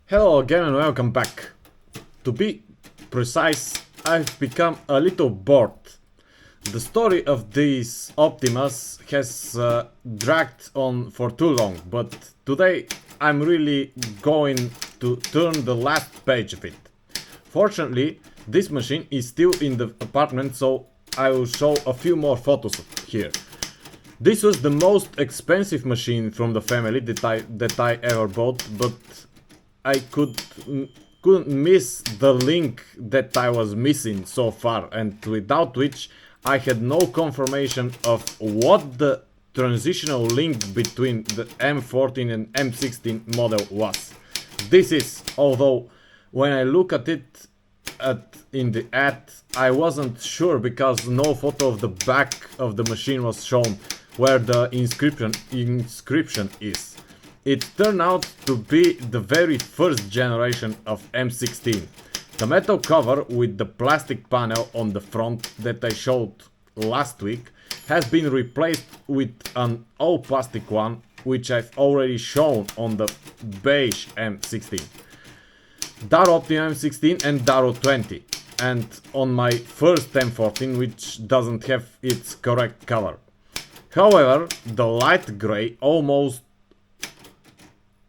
Hello again and welcome back. To be precise, I've become a little bored. The story of these Optimas has dragged on for too long, but today I'm really going to turn the last page of it. Fortunately, this machine is still in the apartment, so I will show a few more photos here. This was the most expensive machine from the family that I ever bought, but I couldn't miss the link that I was missing so far, and without which I had no confirmation of what the transitional link between the M14 and M16 model was. This is, although when I look at it in the ad, I wasn't sure because no photo of the back of the machine was shown where the inscription is. It turned out to be the very first generation of M16. The metal cover with the plastic panel on the front that I showed last week has been replaced with an all plastic one, which I've already shown on the beige M16, Darrow Optima M16 and Darrow 20, and on my first M14, which doesn't have its correct color. However, the light grey, almost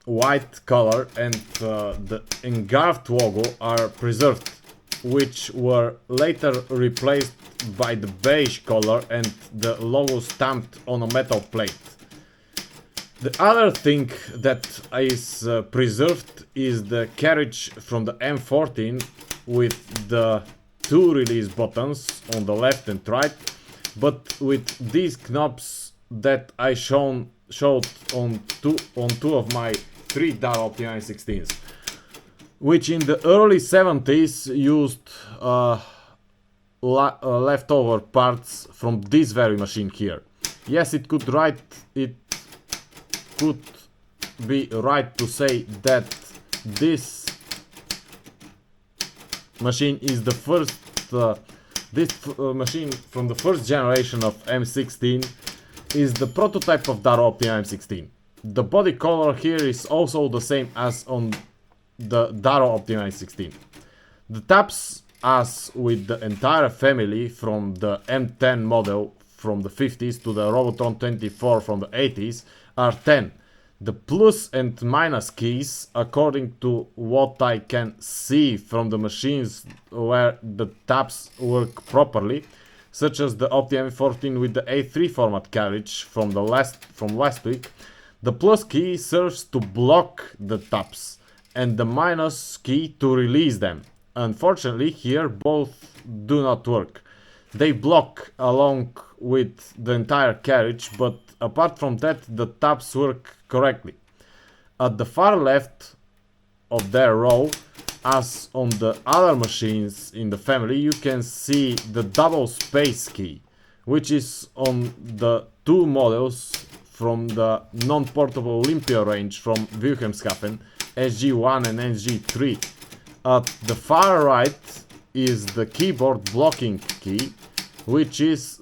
white color and the engraved logo are preserved, which were later replaced by the beige color and the logo stamped on a metal plate. The other thing that is preserved is the carriage from the M14 with the two release buttons on the left and right, but with these knobs that I showed on two of my three Darrow Optima M16s, which in the early 70s used leftover parts from this very machine here. Yes, it could be right to say that this machine is the first machine from the first generation of M16 is the prototype of Darrow Optima M16. The body color here is also the same as on the Darrow Optima M16. The tabs, as with the entire family from the M10 model from the 50s to the Robotron 24 from the 80s, are 10. The plus and minus keys, according to what I can see from the machines where the tabs work properly, such as the Optima M14 with the A3 format carriage from last week, the plus key serves to block the tabs and the minus key to release them. Unfortunately, here both do not work. They block along with the entire carriage, but apart from that, the tabs work correctly. At the far left of their row, as on the other machines in the family, you can see the double space key, which is on the two models from the non-portable Olympia range from Wilhelmshaven, SG1 and SG3. At the far right is the keyboard blocking key, which as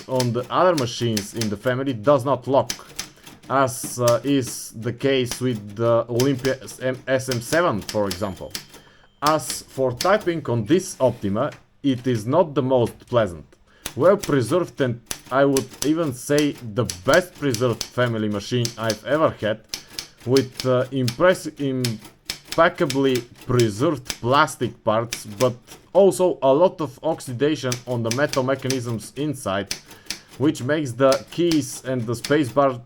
on the other machines in the family does not lock, as is the case with the Olympia SM7, for example. As for typing on this Optima, it is not the most pleasant. Well preserved, and I would even say the best preserved family machine I've ever had, with impeccably preserved plastic parts, but also a lot of oxidation on the metal mechanisms inside, which makes the keys and the spacebar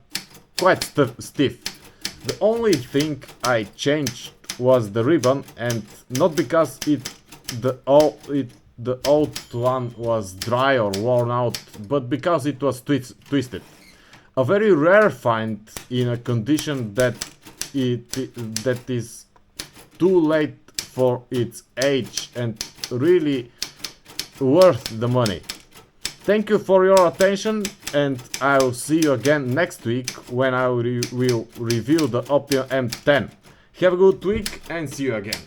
quite stiff. The only thing I changed was the ribbon, and not because the old one was dry or worn out, but because it was twisted. A very rare find in a condition that is too late for its age and really worth the money. Thank you for your attention, and I'll see you again next week when I will review the Optima M10. Have a good week and see you again.